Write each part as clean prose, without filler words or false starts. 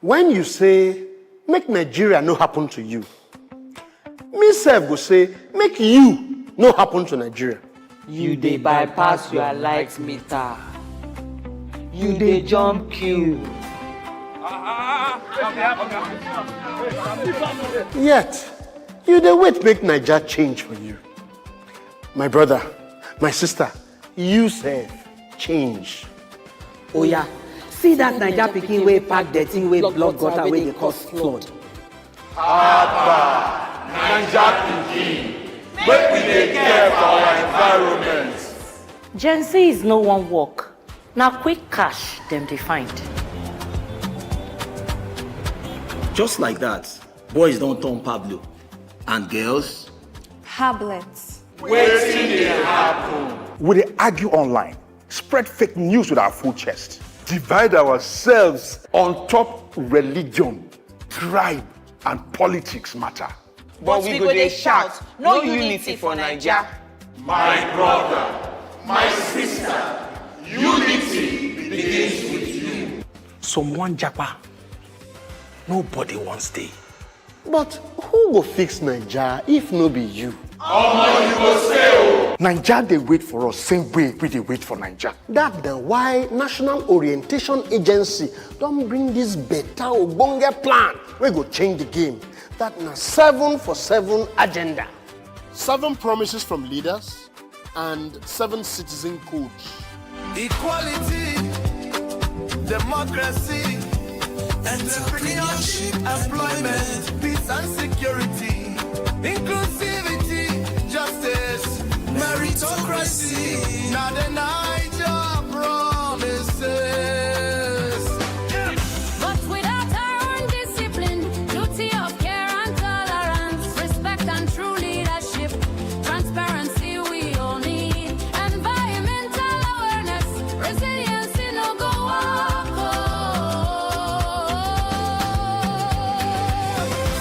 when you say, make Nigeria no happen to you, me self go say, make you no happen to Nigeria. You dey bypass your light meter. You dey jump queue. Yet, you dey wait make Nigeria change for you. My brother, my sister, you self change. Oh yeah, see that Naija pikin wey pack dirty wey block gutter wey dey cause flood. Abba, Naija pikin, make we dey care for our environment. Gen Z is no one work. Now quick cash them they find. Just like that, boys don't turn Pablo. And girls? Hablets. Wetin dey happen? We dey argue online, spread fake news with our full chest, divide ourselves on top religion, tribe, and politics matter. But we go dey shout, no unity for Naija. My brother, my sister, unity begins with you. Someone japa, nobody wants stay. But who go fix Nigeria if no be you? Omo, you go stay o. Naija dey wait for us same way we dey wait for Naija. That's the why National Orientation Agency don't bring this better ogbonge plan. We go change the game. That na 7 for 7 agenda. 7 promises from leaders and 7 citizen codes. Equality, democracy, entrepreneurship, employment, peace and security, inclusivity, justice, meritocracy. Now the Naija promises. But without our own discipline, duty of care and tolerance, respect and true leadership, transparency we all need, environmental awareness, resilience in no go walk.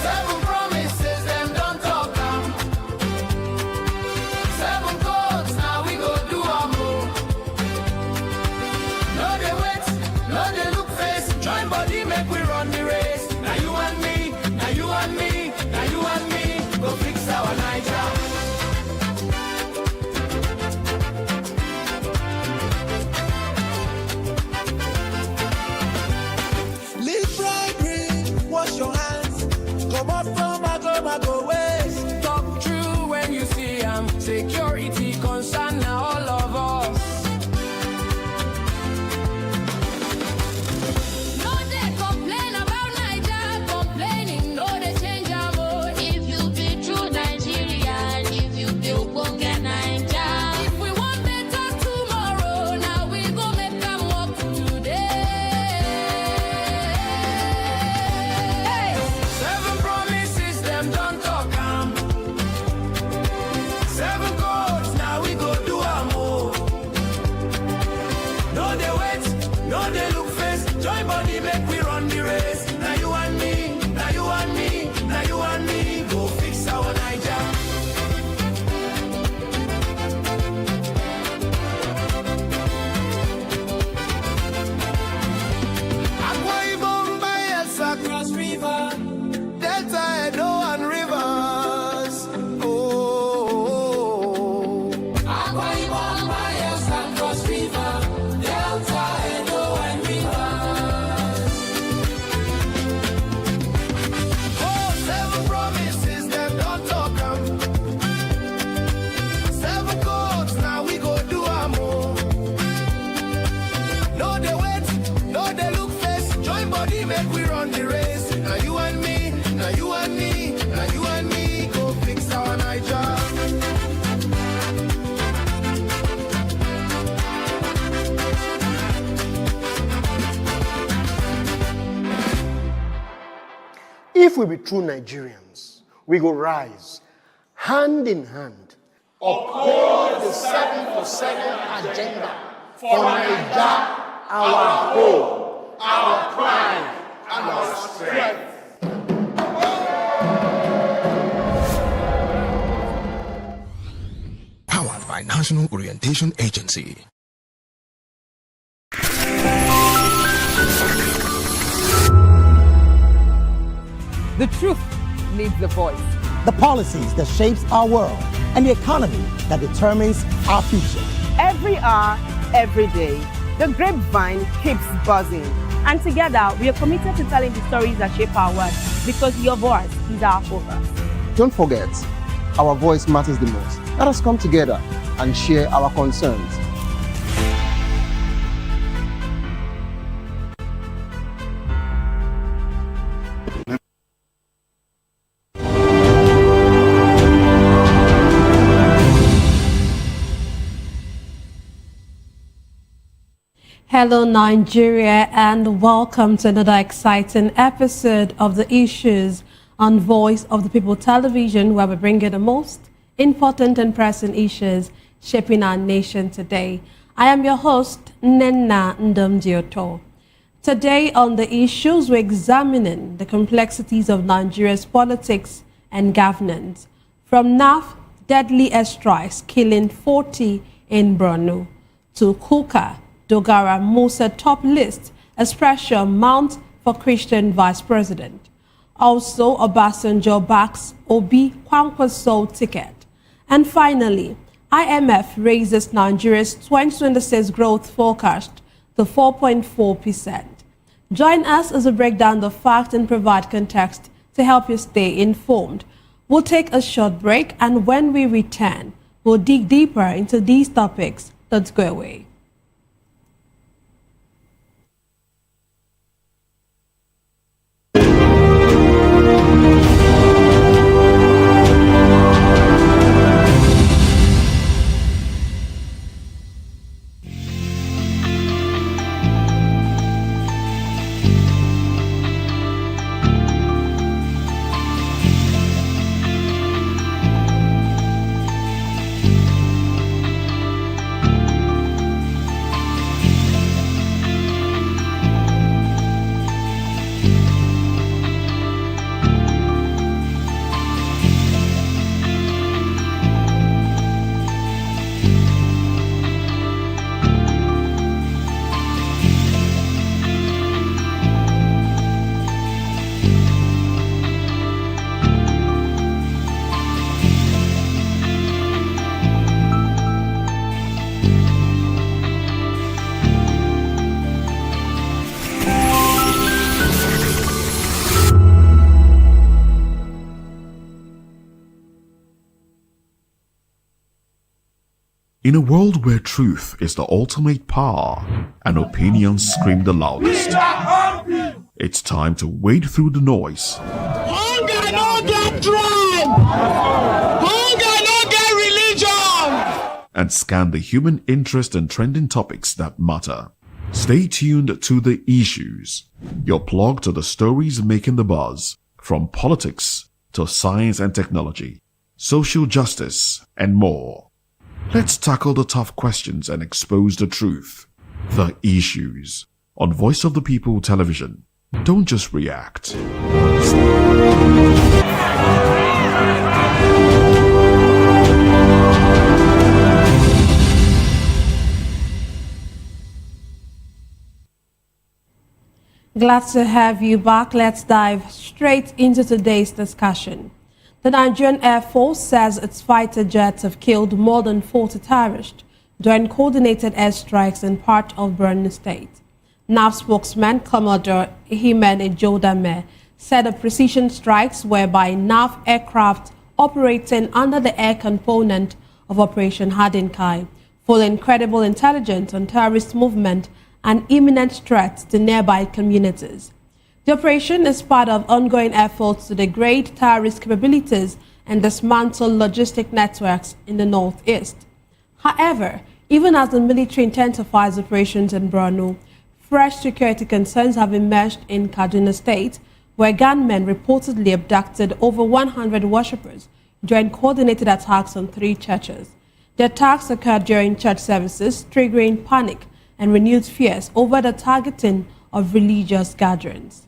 7 promises, them don't talk am. 7 codes, now we go do am more. No dey wait, no dey look face, join body make we run the race. Now you and me, now you and me, now you and me, go fix our Naija. Leave bribery, wash your hands, come up from mago ways. Talk true when you see security concern now all of us. No dey complain about Naija, complaining no dey change am o. If you be true Nigerian, if you be ogbonge Naija. If we want better tomorrow, now we go make am work today. 7 promises, them don't talk am. 7 codes, now we go do am more. No dey wait, no dey look face, join body make we run the race. Now you and me, now you and me, now you and me, go fix our Naija. Akwa Ibom, Bayelsa, Cross River, Delta, Edo, and Rivers. Oh, Akwa Ibom, Bayelsa, Cross River, Delta, Edo, and Rivers. oh, 7 promises, them don't talk am. 7 codes, now we go do am more. No dey wait, no dey look face, join body make we run the race. Now you and me, now you and me, now you and me, go fix our Naija. If we be true Nigerians, we go rise hand in hand. Uphold the 7 for 7 agenda for Naija, our home, our pride, and our strength. Powered by National Orientation Agency. The truth needs a voice. The policies that shapes our world and the economy that determines our future. Every hour, every day, the grapevine keeps buzzing. And together, we are committed to telling the stories that shape our world, because your voice is our focus. Don't forget, our voice matters the most. Let us come together and share our concerns. Hello Nigeria, and welcome to another exciting episode of the Issues on Voice of the People television, where we bring you the most important and pressing issues shaping our nation today. I am your host, Nenna Ndomdioto. Today on the Issues, we're examining the complexities of Nigeria's politics and governance, from NAF deadly airstrikes killing 40 in Borno to Kukah, Dogara, Musa top list as pressure mounts for Christian vice president. Also, Obasanjo backs Obi Kwankwaso ticket. And finally, IMF raises Nigeria's 2026 growth forecast to 4.4%. Join us as we break down the facts and provide context to help you stay informed. We'll take a short break, and when we return, we'll dig deeper into these topics. Don't go away. In a world where truth is the ultimate power and opinions scream the loudest, it's time to wade through the noise. Hunger no get tribe. Hunger no get religion. And scan the human interest and trending topics that matter. Stay tuned to The Issues, your plug to the stories making the buzz, from politics to science and technology, social justice, and more. Let's tackle the tough questions and expose the truth. The Issues on Voice of the People television. Don't just react. Glad to have you back. Let's dive straight into today's discussion. The Nigerian Air Force says its fighter jets have killed more than 40 terrorists during coordinated airstrikes in part of Borno State. NAF spokesman Commodore Ihimen Ejodame said the precision strikes were by NAF aircraft operating under the air component of Operation Hadinkai, following credible intelligence on terrorist movement and imminent threats to nearby communities. The operation is part of ongoing efforts to degrade terrorist capabilities and dismantle logistic networks in the northeast. However, even as the military intensifies operations in Borno, fresh security concerns have emerged in Kaduna State, where gunmen reportedly abducted over 100 worshippers during coordinated attacks on 3 churches. The attacks occurred during church services, triggering panic and renewed fears over the targeting of religious gatherings.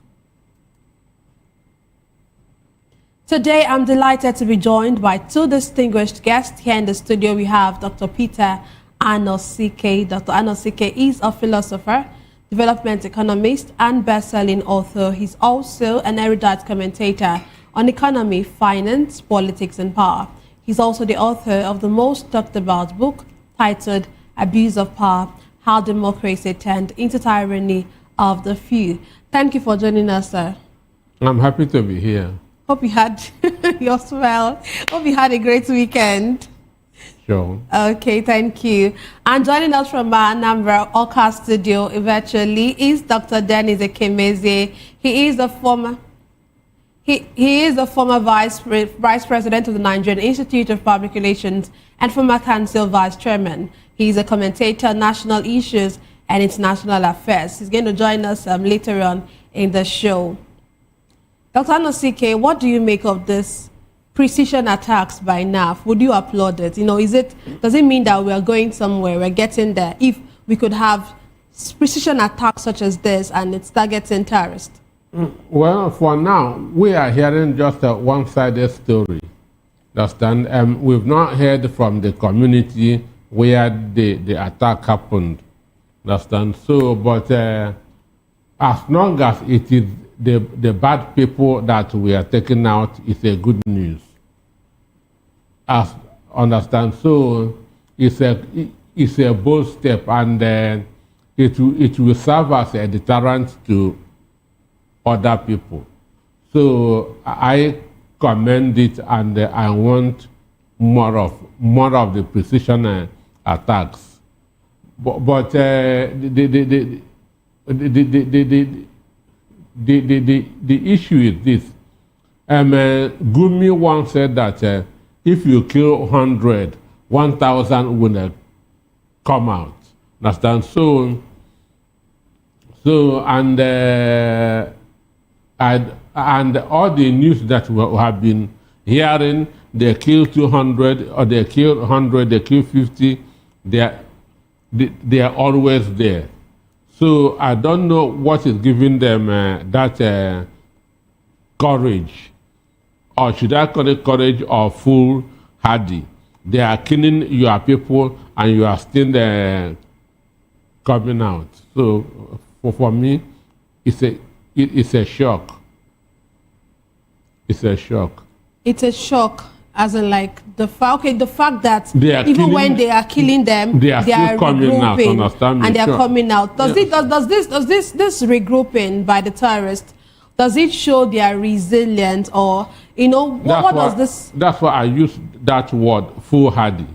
Today, I'm delighted to be joined by 2 distinguished guests. Here in the studio, we have Dr. Peter Anosike. Dr. Anosike is a philosopher. development economist and best-selling author. He's also an erudite commentator on economy, finance, politics, and power. He's also the author of the most talked about book titled Abuse of Power, How Democracy Turned into Tyranny of the Few. Thank you for joining us, sir. I'm happy to be here. Hope you had your swell. Hope you had a great weekend. Sure. Okay, thank you. And joining us from our Anambra Oka studio virtually is Dr. Dennis Ekemeze. He is a former vice president of the Nigerian Institute of Public Relations and former council vice chairman. He is a commentator on national issues and international affairs. He's going to join us later on in the show. Dr. Anosike, what do you make of this precision attacks by NAF? Would you applaud it? You know, does it mean that we are going somewhere, we're getting there, if we could have precision attacks such as this and it's targeting terrorists? Well, for now, we are hearing just a one-sided story. Understand? We've not heard from the community where the attack happened. Understand? So, but as long as it is the bad people that we are taking out, it's a good news. Understand? So it's a bold step, and it will serve as a deterrent to other people. So I commend it, and I want more of the precision attacks. But the issue is this. Gumi once said that if you kill 100, 1,000 will come out. Understand? So and all the news that we have been hearing, they kill 200, or they kill 100, they kill 50, they are always there. So I don't know what is giving them that courage, or should I call it courage or foolhardy? They are killing your people and you are still coming out. So for me, it's a shock. It's a shock. It's a shock, as in like the fact that even when they are killing them, they are coming out, understand me? And they are Sure. coming out. Does this regrouping by the terrorists, does it show their resilience, or what does this? That's why I use that word, foolhardy,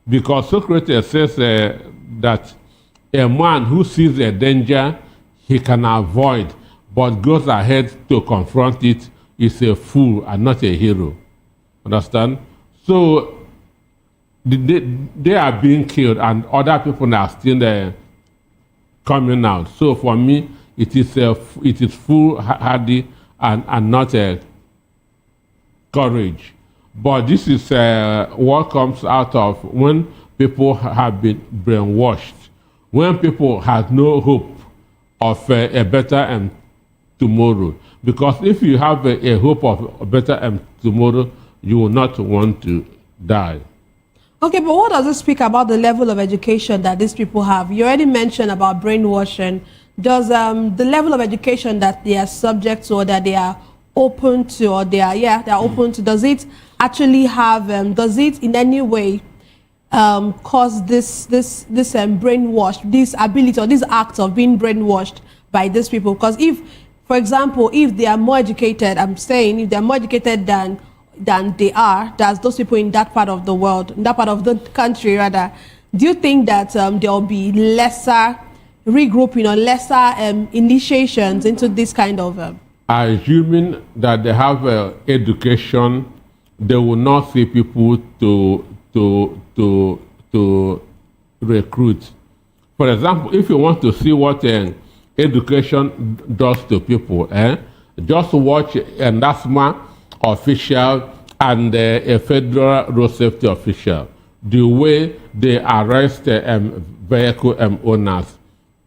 because Socrates says that a man who sees a danger he can avoid but goes ahead to confront it is a fool and not a hero. Understand? So they are being killed and other people are still coming out. So for me, it is foolhardy and not a courage. But this is what comes out of when people have been brainwashed, when people have no hope of a better tomorrow. Because if you have a hope of a better tomorrow, you will not want to die. Okay, but what does it speak about the level of education that these people have? You already mentioned about brainwashing. Does the level of education that they are subject to, or that they are open to, or they are open to, does it actually have, does it in any way cause this brainwash, this ability or this act of being brainwashed by these people? Because if, for example, if they are more educated, I'm saying if they are more educated than that's those people in that part of the world, in that part of the country rather, do you think that there will be lesser regrouping or lesser initiations into this kind of assuming that they have education, they will not see people to recruit. For example, if you want to see what education does to people, just watch a NASMA official and a federal road safety official, the way they arrest vehicle owners.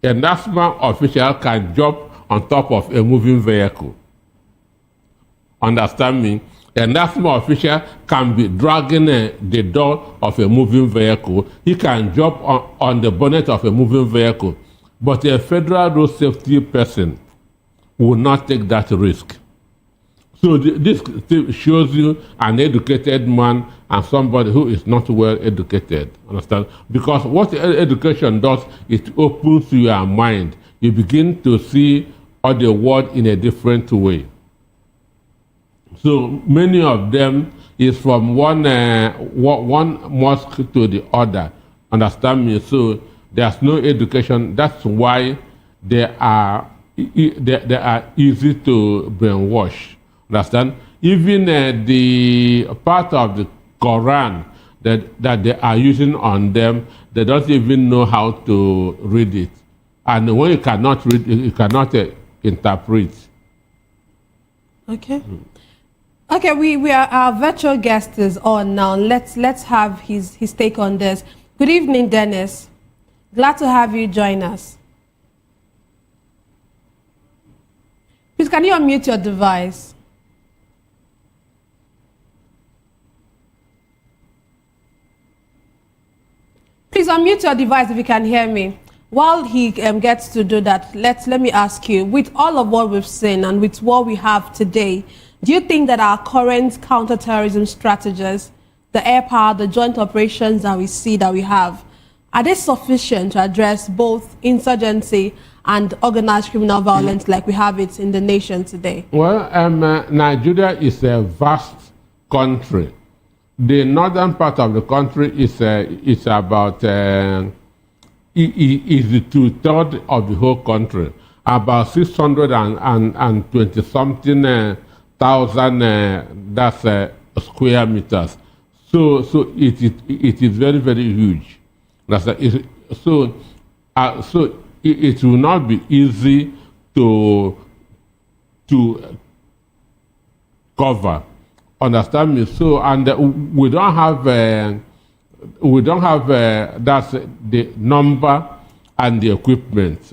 A NASMA official can jump on top of a moving vehicle. Understand me? A NASMA official can be dragging the door of a moving vehicle. He can jump on the bonnet of a moving vehicle But a federal road safety person will not take that risk. So this shows you an educated man and somebody who is not well educated. Understand? Because what education does, it opens your mind. You begin to see all the world in a different way. So many of them is from one mosque to the other. Understand me? So there's no education. That's why they are easy to brainwash. Understand? Even the part of the Quran that they are using on them, they don't even know how to read it. And when you cannot read, you cannot interpret. Okay. Okay, we are, our virtual guest is on now. Let's have his take on this. Good evening, Dennis. Glad to have you join us. Please, can you unmute your device? Please unmute your device if you can hear me. While he gets to do that, let me ask you, with all of what we've seen and with what we have today, do you think that our current counterterrorism strategies, the air power, the joint operations that we see that we have, are they sufficient to address both insurgency and organized criminal violence like we have it in the nation today? Well, Nigeria is a vast country. The northern part of the country is about is the 2/3 of the whole country, about 620 something thousand that's square meters. So it is very, very huge. So it will not be easy to cover. Understand me? So, and we don't have that's the number and the equipment,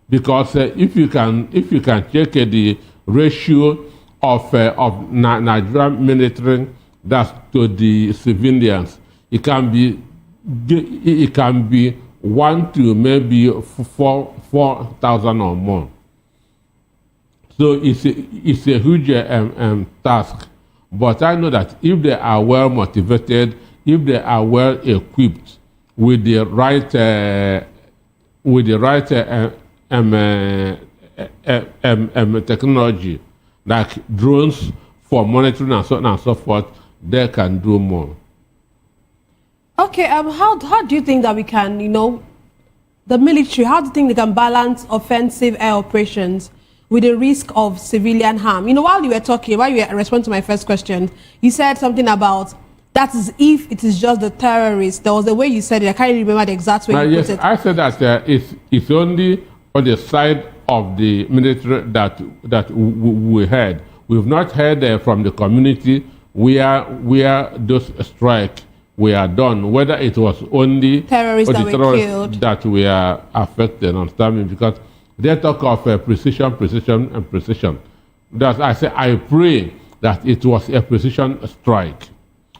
because if you can check the ratio of Nigerian military that's to the civilians, it can be 1 to maybe 4,000 or more. So it's a huge task. But I know that if they are well motivated, if they are well equipped with the right technology, like drones for monitoring and so on and so forth, they can do more. Okay, how do you think that we can, the military, how do you think they can balance offensive air operations with the risk of civilian harm? While you were talking, while you were responding to my first question, you said something about that is if it is just the terrorists. There was a way you said it. I can't remember the exact way you put it. I said that it's only on the side of the military that we heard. We've not heard from the community where those strikes were done, whether it was only terrorists that were killed that were affected. Understand me? Because they talk of precision. That I pray that it was a precision strike,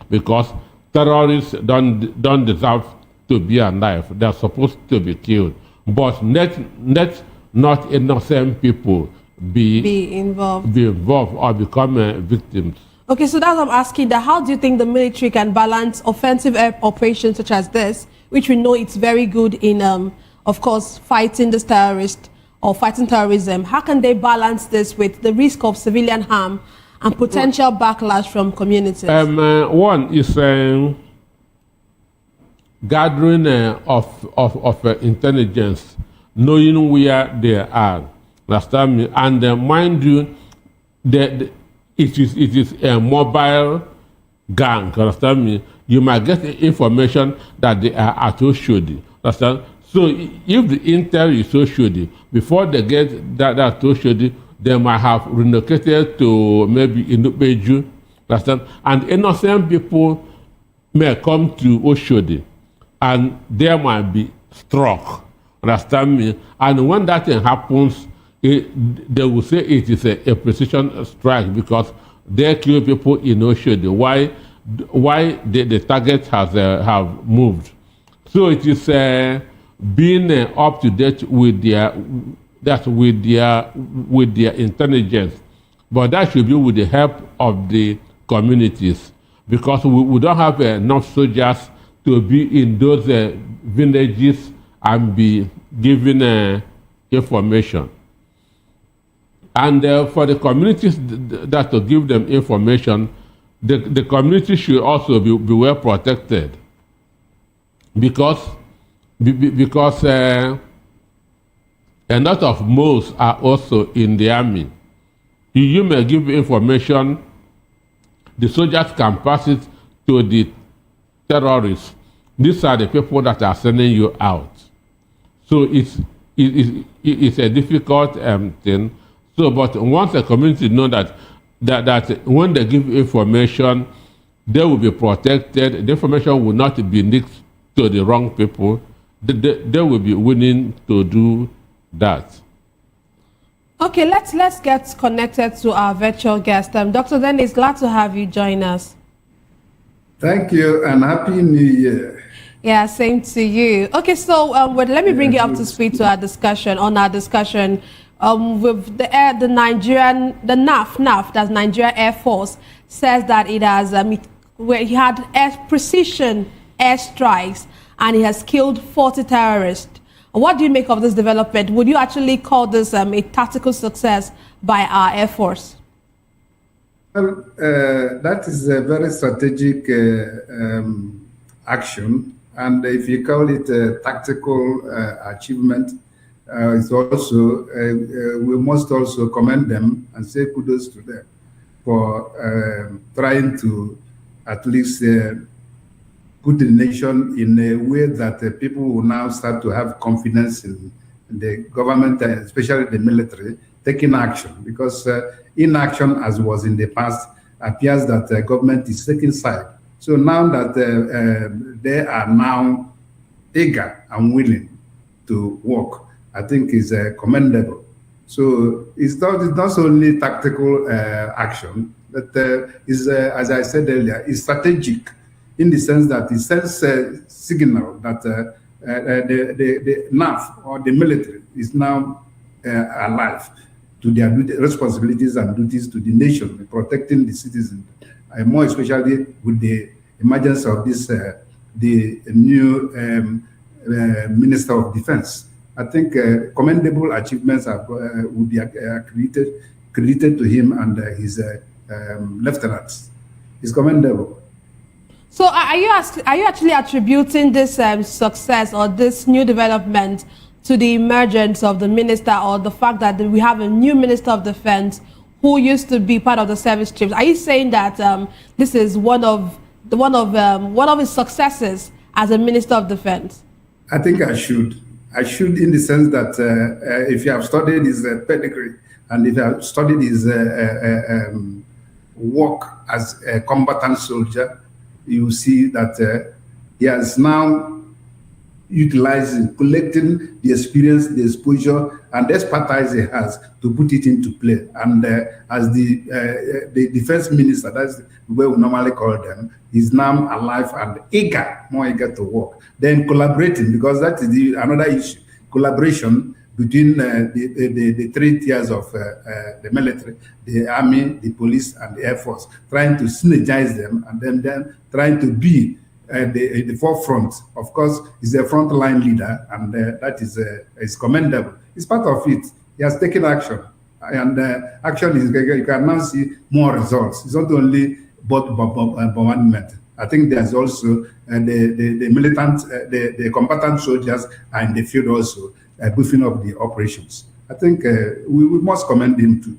because terrorists don't deserve to be alive. They're supposed to be killed. But not innocent people be involved or become victims. Okay, so that's what I'm asking. That how do you think the military can balance offensive air operations such as this, which we know it's very good in, of course, fighting this terrorist or fighting terrorism? How can they balance this with the risk of civilian harm and potential backlash from communities? One is gathering of intelligence, knowing where they are. Understand me? And mind you, it is a mobile gang. Understand me? You might get information that they are at Oshodi. Understand? So if the intel is Oshodi, before they get that Oshodi, they might have relocated to maybe Inupeju. Understand? And innocent people may come to Oshodi, and they might be struck. Understand me? And when that thing happens, they will say it is a precision strike, because they kill people in Oshodi. Why the target have moved? So it is being up to date with their intelligence, but that should be with the help of the communities, because we don't have enough soldiers to be in those villages and be given information. And for the communities that to give them information, the community should also be well protected, because a lot of moles are also in the army. You may give information, the soldiers can pass it to the terrorists. These are the people that are sending you out. So it's a difficult thing. So, but once the community know that when they give information, they will be protected. The information will not be leaked to the wrong people. They will be willing to do that. Okay, let's get connected to our virtual guest. Dr. Dennis, glad to have you join us. Thank you, and Happy New Year. Yeah, same to you. Okay, so let me bring you up to speed to our discussion with the NAF, that's Nigeria Air Force, says that it has where he had precision airstrikes and he has killed 40 terrorists. What do you make of this development? Would you actually call this a tactical success by our Air Force? Well, that is a very strategic action, and if you call it a tactical achievement, it's also we must also commend them and say kudos to them for trying to at least put the nation in a way that people will now start to have confidence in the government, especially the military, taking action. Because inaction, as was in the past, appears that the government is taking side. So now that they are now eager and willing to work, I think is commendable. So it's not only tactical action, but is, as I said earlier, is strategic, in the sense that it sends a signal that the NAF or the military is now alive to their responsibilities and duties to the nation, protecting the citizens, more especially with the emergence of this the new Minister of Defense. I think commendable achievements would be credited to him and his lieutenants. It's commendable. So are you actually attributing this success or this new development to the emergence of the minister, or the fact that we have a new Minister of Defense who used to be part of the service chiefs? Are you saying that this is one of his successes as a Minister of Defense? I think I should. I should, in the sense that if you have studied his pedigree and if you have studied his work as a combatant soldier, you see that he has now utilizing, collecting the experience, the exposure, and expertise he has to put it into play. And as the defense minister, that's the way we normally call them, is now alive and eager, more eager to work. Then collaborating, because that is another issue, collaboration between the three tiers of the military, the army, the police, and the air force, trying to synergize them, and then trying to be the forefront. Of course, he's a frontline leader, and that is commendable. It's part of it. He has taken action, and actually, you can now see more results. It's not only bombardment. I think there's also the militant, the combatant soldiers are in the field also, beefing up the operations. I think we must commend him too.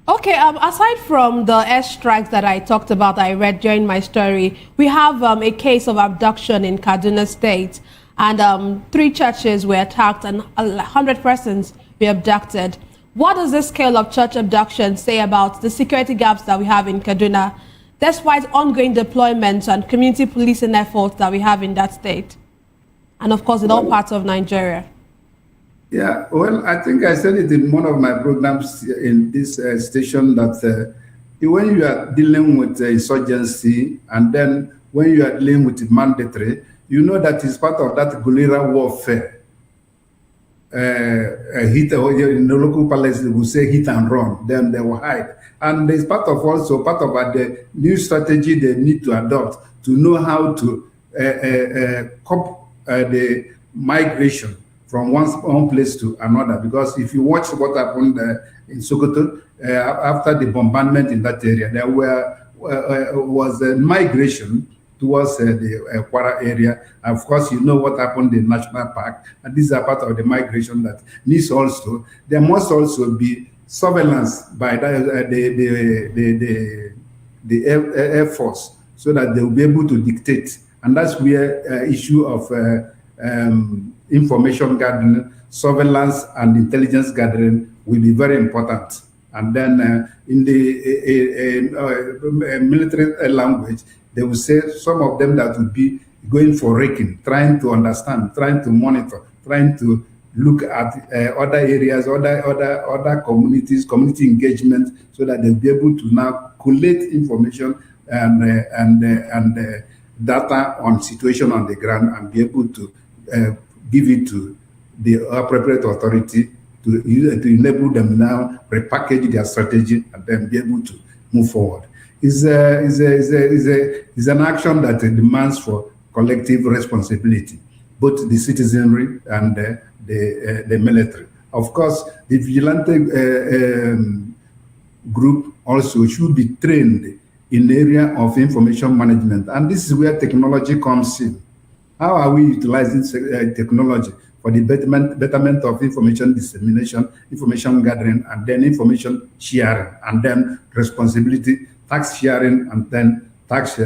Okay, aside from the airstrikes that I talked about, I read during my story, we have a case of abduction in Kaduna State, and 3 churches were attacked and 100 persons were abducted. What does this scale of church abduction say about the security gaps that we have in Kaduna, despite ongoing deployments and community policing efforts that we have in that state, and of course in all parts of Nigeria? Yeah, well, I think I said it in one of my programs in this station that when you are dealing with insurgency, and then when you are dealing with mandatory, You know that is part of that guerrilla warfare. Hit in the local palace, they will say hit and run, then they will hide. And there's part of the new strategy they need to adopt to know how to cope the migration from one place to another. Because if you watch what happened in Sokoto after the bombardment in that area, there was a migration towards the Kwara area. And of course, you know what happened in National Park, and these are part of the migration that needs also. There must also be surveillance by the Air Force, so that they will be able to dictate. And that's where issue of information gathering, surveillance, and intelligence gathering will be very important. And then in the military language, they will say some of them that will be going for raking, trying to understand, trying to monitor, trying to look at other areas, other communities, community engagement, so that they'll be able to now collate information and data on situation on the ground and be able to give it to the appropriate authority to enable them now repackage their strategy and then be able to move forward. Is an action that demands for collective responsibility, both the citizenry and the military. Of course, the vigilante group also should be trained in the area of information management, and this is where technology comes in. How are we utilizing technology for the betterment of information dissemination, information gathering, and then information sharing, and then responsibility, tax sharing, and then tax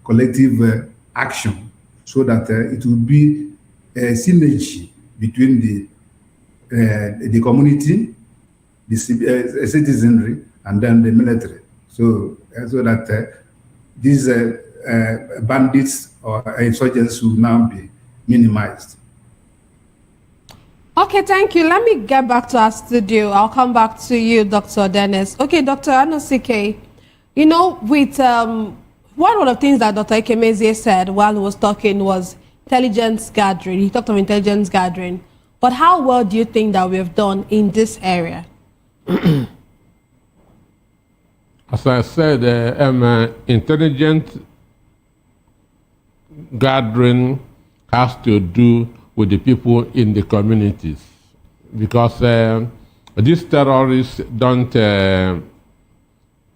collective action, so that it will be a synergy between the community, the citizenry, and then the military, so that these bandits or insurgents will now be minimized. Okay, thank you. Let me get back to our studio. I'll come back to you, Dr. Dennis. Okay, Dr. Anosike, you know, with one of the things that Dr. Ikemezie said while he was talking was intelligence gathering. He talked of intelligence gathering. But how well do you think that we have done in this area? As I said, intelligence gathering has to do with the people in the communities, because these terrorists don't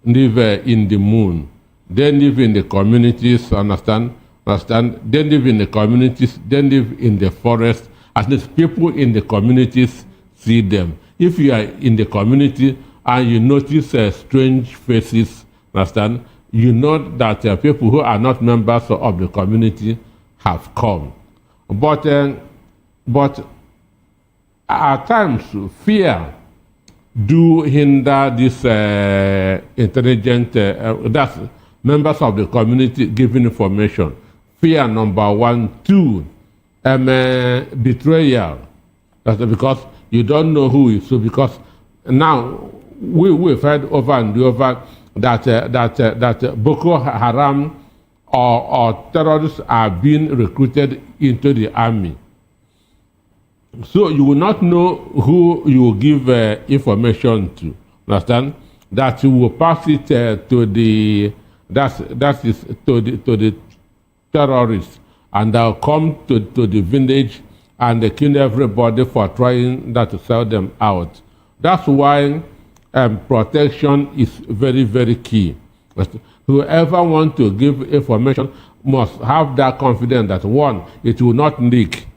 live in the moon. They live in the communities, understand? They live in the communities, they live in the forest. At least people in the communities see them. If you are in the community and you notice strange faces, understand? You know that people who are not members of the community have come. But at times, fear do hinder this intelligent, that's members of the community giving information. Fear, number one. Two, betrayal. That's because you don't know who is who. Because now we've heard over and over that Boko Haram or terrorists are being recruited into the army. So you will not know who you will give information to. Understand? That you will pass it to the terrorists, and they'll come to the village and they kill everybody for trying to sell them out. That's why protection is very, very key. Whoever wants to give information must have that confidence that, one, it will not leak,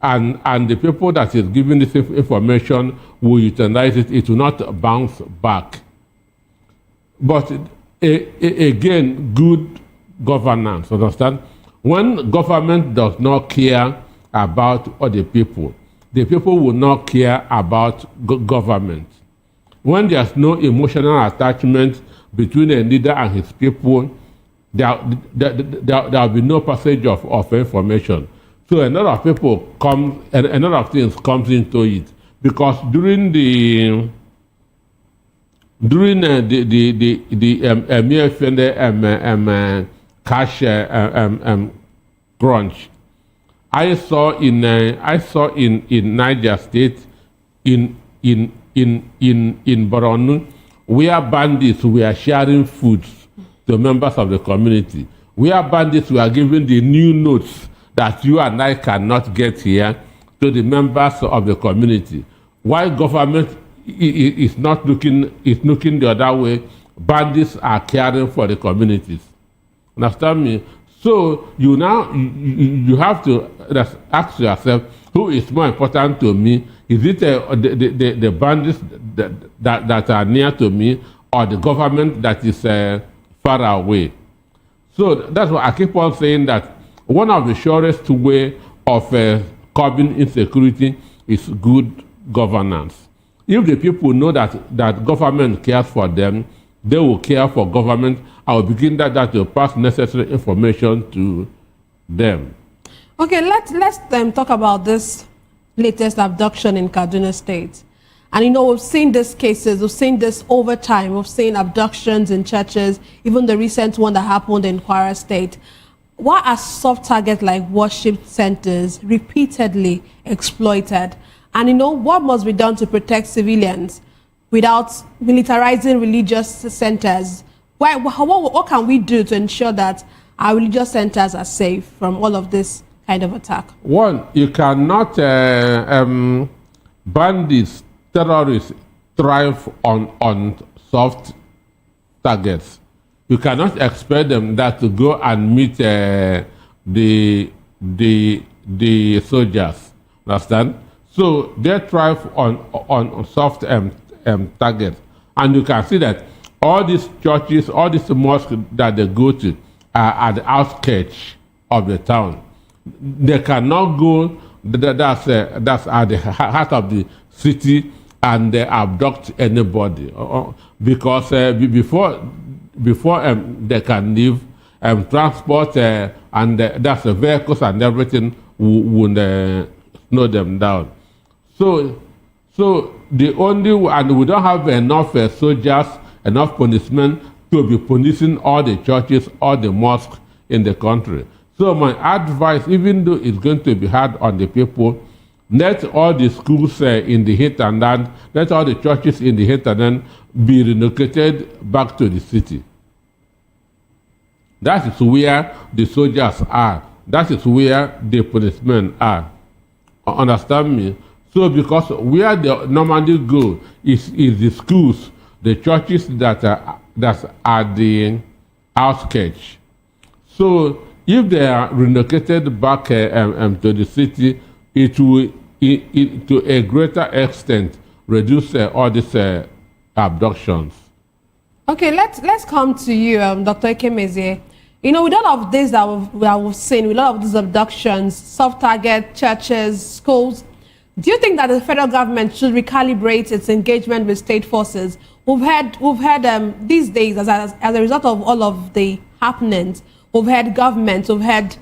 and the people that is giving this information will utilize it. It will not bounce back. But again, good governance, understand? When government does not care about other people will not care about government. When there's no emotional attachment between a leader and his people, there will be no passage of information. So a lot of people come, and a lot of things comes into it, because during the cash crunch. I saw in Niger State, in Borno, where bandits were sharing foods to members of the community, where bandits were giving the new notes that you and I cannot get here to the members of the community. While government is not looking the other way, bandits are caring for the communities. Understand me? So you have to ask yourself, who is more important to me? Is it the bandits that are near to me, or the government that is far away? So that's why I keep on saying that one of the surest way of curbing insecurity is good governance. If the people know that government cares for them, they will care for government. I will begin that to pass necessary information to them. Okay, let's talk about this latest abduction in Kaduna State. And we've seen these cases, we've seen this over time. We've seen abductions in churches, even the recent one that happened in Kwara State. Why are soft targets like worship centers repeatedly exploited? And what must be done to protect civilians without militarizing religious centers? What can we do to ensure that our religious centers are safe from all of this kind of attack? One, you cannot bandits, terrorists thrive on soft targets. You cannot expect them to go and meet the soldiers. Understand? So they thrive on soft targets, and you can see that all these churches, all these mosques that they go to are at the outskirts of the town. They cannot go. That's at the heart of the city, and they abduct anybody because before they can leave, transport and that's the vehicles and everything would slow them down. So the only, and we don't have enough soldiers, enough policemen to be policing all the churches, all the mosques in the country. So my advice, even though it's going to be hard on the people, let all the schools in the hinterland, let all the churches in the hinterland be relocated back to the city. That is where the soldiers are. That is where the policemen are. Understand me? So because where they normally go is the schools, the churches that are the outskirts. So if they are relocated back to the city, it will, to a greater extent, reduce all these abductions. Okay, let's come to you, Dr. Ekemezie. With all of this that we've seen, with all of these abductions, soft target, churches, schools, do you think that the federal government should recalibrate its engagement with state forces? We've had these days, as a result of all of the happenings, we've had governments, we've had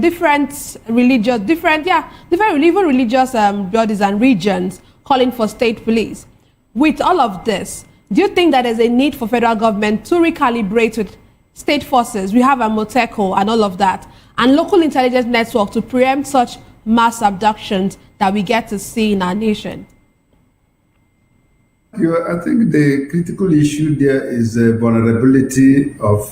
different religious, different religious bodies and regions calling for state police. With all of this, do you think that there's a need for federal government to recalibrate with state forces? We have a Moteco and all of that, and local intelligence network to preempt such mass abductions that we get to see in our nation. I think the critical issue there is the vulnerability of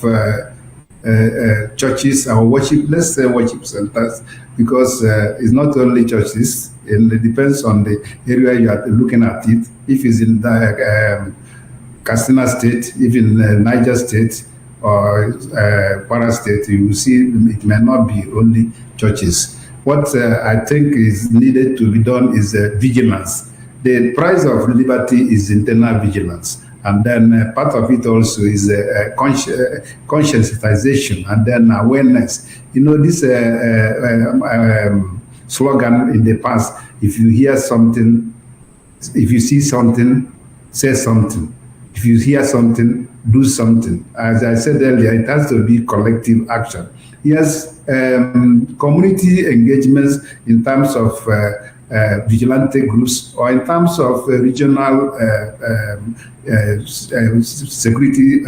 churches and let's say worship centers, because it's not only churches. It depends on the area you are looking at it. If it's in the Katsina State, even Niger State or Kwara State, you will see it may not be only churches. What I think is needed to be done is vigilance. The price of liberty is internal vigilance. And then part of it also is conscientization and then awareness. This slogan in the past, if you hear something, if you see something, say something. If you hear something, do something. As I said earlier, it has to be collective action. Yes, community engagements in terms of vigilante groups or in terms of regional security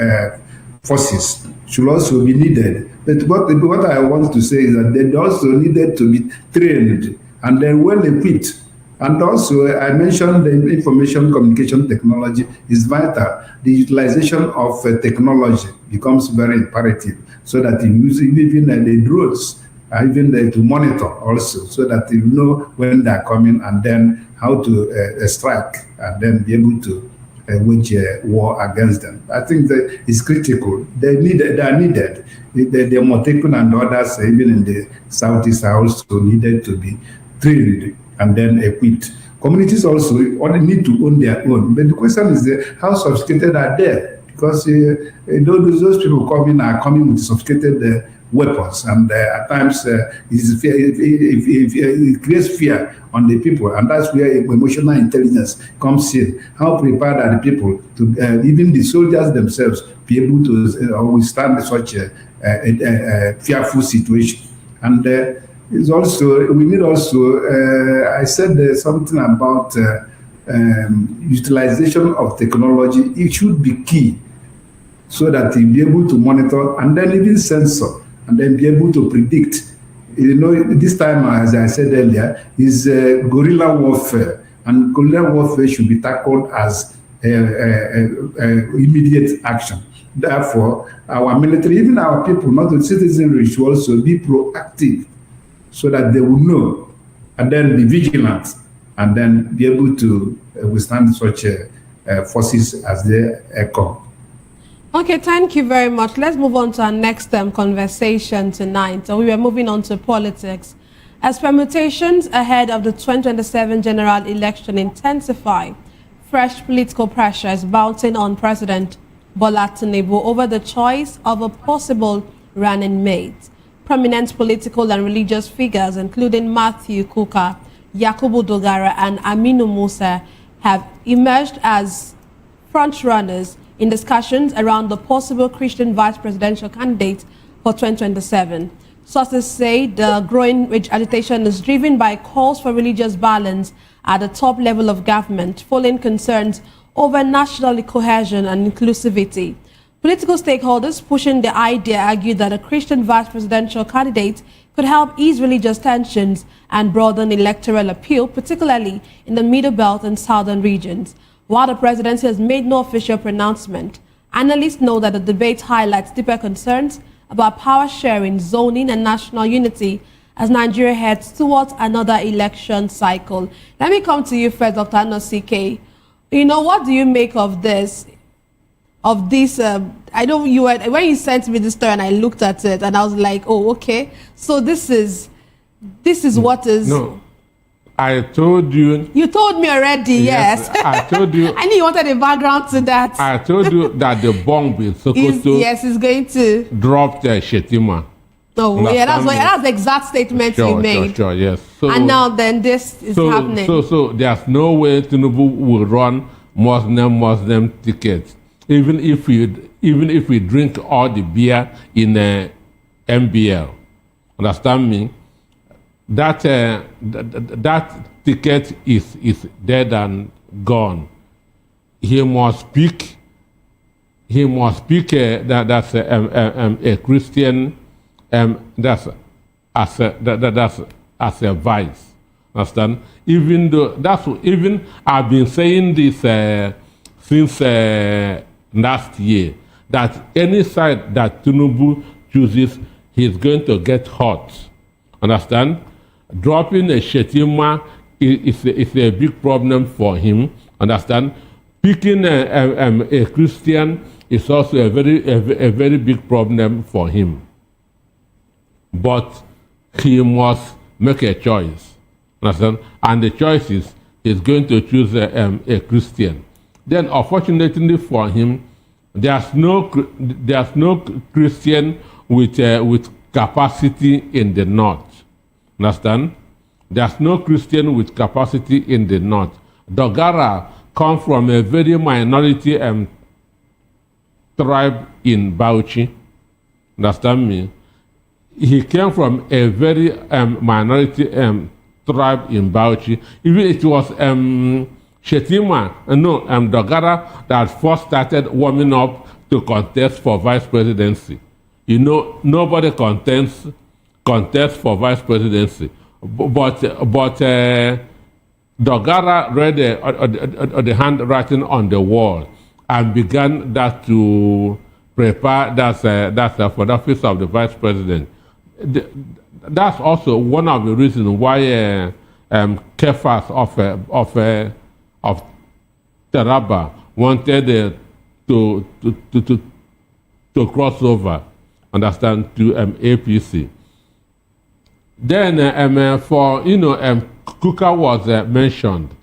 forces should also be needed. But what I want to say is that they also needed to be trained and then well equipped. And also, I mentioned the information communication technology is vital. The utilization of technology becomes very imperative so that you use even the drones, even to monitor also, so that you know when they're coming and then how to strike and then be able to wage war against them. I think that is critical. They are needed. The Motekun and others, even in the Southeast, are also needed to be trained and then equipped. Communities also only need to own their own. But the question is how sophisticated are they? Because those people coming are coming with sophisticated weapons, and at times it creates fear on the people, and that's where emotional intelligence comes in. How prepared are the people to, even the soldiers themselves, be able to withstand such a fearful situation? And it's also, we need also, I said something about utilization of technology. It should be key so that you'll be able to monitor and then even censor and then be able to predict. You know, this time, as I said earlier, is guerrilla warfare, and guerrilla warfare should be tackled as immediate action. Therefore, our military, even our people, not the citizenry, should also be proactive so that they will know and then be vigilant and then be able to withstand such forces as they come. Okay, thank you very much. Let's move on to our next conversation tonight. So we were moving on to politics. As permutations ahead of the 2027 general election intensify, fresh political pressure is mounting on President Bola Tinubu over the choice of a possible running mate. Prominent political and religious figures, including Matthew Kukah, Yakubu Dogara, and Aminu Musa, have emerged as front-runners in discussions around the possible Christian vice presidential candidate for 2027. Sources say the growing agitation is driven by calls for religious balance at the top level of government, following concerns over national cohesion and inclusivity. Political stakeholders pushing the idea argue that a Christian vice presidential candidate could help ease religious tensions and broaden electoral appeal, particularly in the Middle Belt and southern regions. While the presidency has made no official pronouncement, analysts know that the debate highlights deeper concerns about power sharing, zoning, and national unity as Nigeria heads towards another election cycle. Let me come to you first, Dr. Anosike. You know, what do you make of this? I know you were, when you sent me this story and I looked at it and I was like, oh, okay. So this is what is. No, I told you. You told me already, yes. I told you. I knew you wanted a background to that. I told you that the bomb in Sokoto is going to drop Shetima. Oh, yeah, that's the exact statement you made. Sure, yes. So, and now then this is happening. So there's no way Tinubu will run Muslim tickets. Even if we drink all the beer in MBL, understand me? That ticket is dead and gone. He must speak. That's a Christian. That's as a vice. Understand? Even though I've been saying this since last year, that any side that Tinubu chooses, he's going to get hot. Understand? Dropping a Shetima is a big problem for him. Understand? Picking a Christian is also a very big problem for him. But he must make a choice. Understand? And the choice is he's going to choose a Christian. Then, unfortunately for him, there's no Christian with capacity in the north. Understand? There's no Christian with capacity in the north. Dogara comes from a very minority tribe in Bauchi. Understand me? He came from a very minority tribe in Bauchi. Even it was Dogara that first started warming up to contest for vice presidency. you know, nobody contests for vice presidency. But Dogara read the handwriting on the wall and began that to prepare that for the office of the vice president. That's also one of the reasons why Kefas of Taraba wanted to cross over, understand, to APC. Then Kukah was mentioned,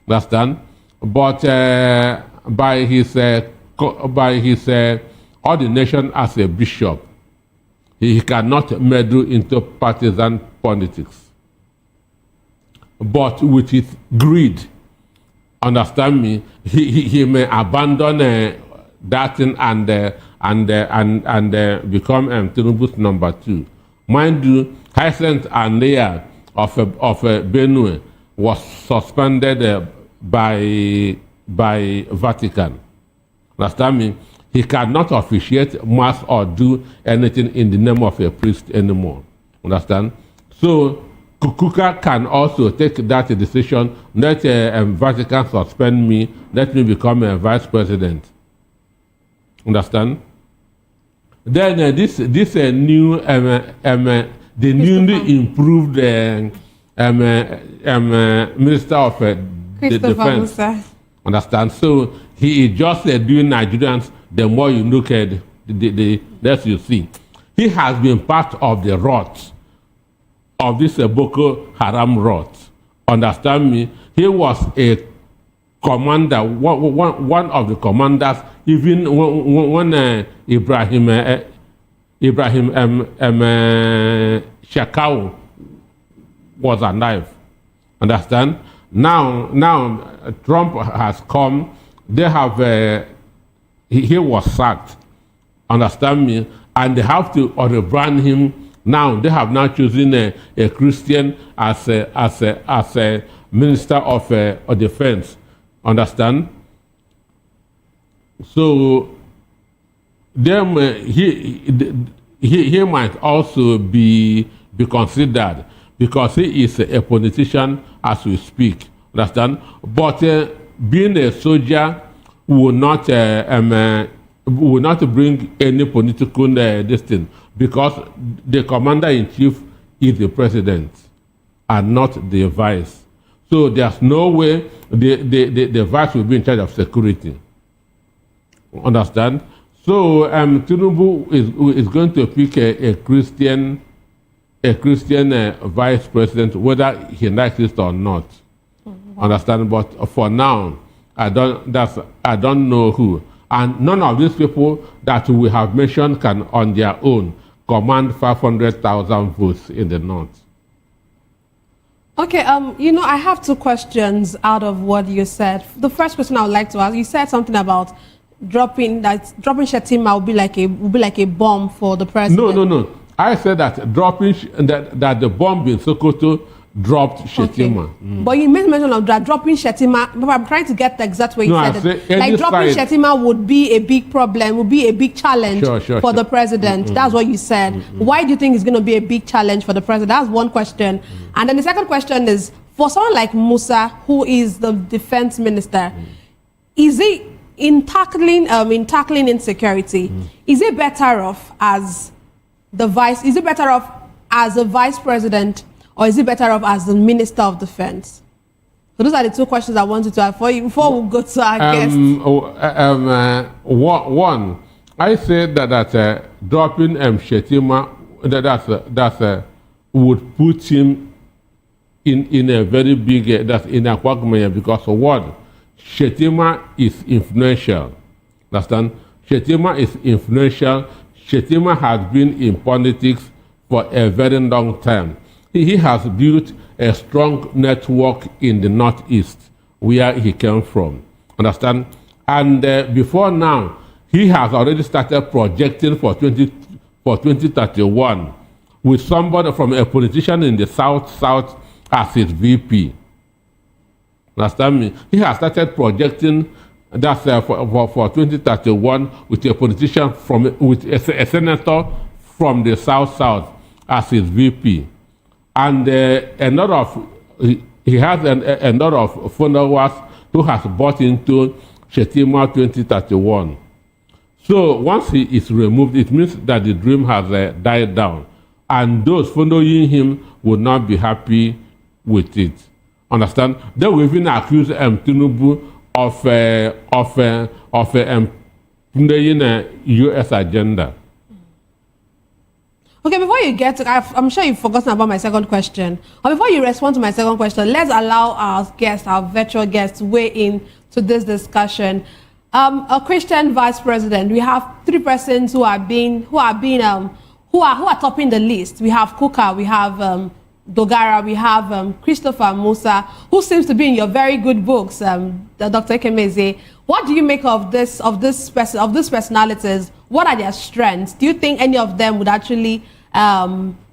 understand, but by his ordination as a bishop, he cannot meddle into partisan politics. But with his greed, understand me, he may abandon that thing and become Tinubu's number 2. Mind you, Hyacinth Anea of Benue was suspended by Vatican. Understand me? He cannot officiate mass or do anything in the name of a priest anymore. Understand? So Kukah can also take that decision. Let Vatican suspend me. Let me become a vice president. Understand? Then this new the newly improved Minister of the Defense. Musa. Understand? So he is just doing Nigerians. The more you look at the less you see. He has been part of the rot of this Boko Haram rot. Understand me? He was a commander, one of the commanders, even when Ibrahim Shekau was alive. Understand? Now Trump has come. They have he was sacked. Understand me? And they have to rebrand him. Now they have now chosen a Christian as a minister of defense. Understand? So them he might also be considered because he is a politician as we speak. Understand? But being a soldier will not bring any political distance because the commander-in-chief is the president and not the vice. So there's no way the vice will be in charge of security. Understand? So Tinubu is going to pick a Christian vice president, whether he likes it or not. Mm-hmm. Understand? But for now, I don't know who. And none of these people that we have mentioned can on their own command 500,000 votes in the north. Okay, I have two questions out of what you said. The first question I would like to ask, you said something about dropping Shettima would be like a bomb for the president. No. I said that that the bomb in Sokoto dropped Shettima. Okay. But you made mention of that dropping Shettima. But I'm trying to get the exact way you said it. Like dropping Shettima would be a big problem, would be a big challenge for the president. Mm-hmm. That's what you said. Mm-hmm. Why do you think it's going to be a big challenge for the president? That's one question. Mm-hmm. And then the second question is, for someone like Musa, who is the defense minister, is he in tackling insecurity? Is it better off as the vice? Is it better off as a vice president? Or is it better off as the Minister of Defense? So those are the two questions I wanted to ask for you before we go to our guest. One, I said that dropping Shettima that would put him in a very big in a quagmire because one, Shettima is influential. Understand? Shettima is influential. Shettima has been in politics for a very long time. He has built a strong network in the Northeast where he came from. Understand? And before now, he has already started projecting for 2031 with somebody from a politician in the South as his VP. Understand me? He has started projecting that for 2031 with a politician with a senator from the South as his VP. And he has a lot of followers who has bought into Shetima 2031. So once he is removed, it means that the dream has died down. And those following him will not be happy with it. Understand? They will even accuse Tinubu of playing a U.S. agenda. Okay, before you get to, I'm sure you've forgotten about my second question. Or before you respond to my second question, let's allow our guests, our virtual guests, weigh in to this discussion. A Christian vice president. We have three persons who are topping the list. We have Kukah, we have Dogara, we have Christopher Musa, who seems to be in your very good books, Dr. Ekemeze. What do you make of these personalities? What are their strengths? Do you think any of them would actually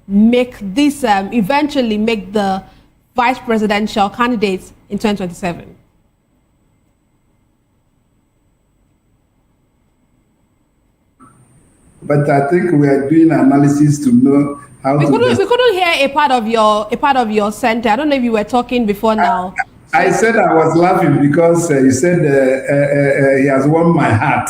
make this eventually make the vice presidential candidates in 2027? But I think we are doing analysis to know how we couldn't hear a part of your center. I don't know if you were talking before now. I said I was laughing because you said he has won my heart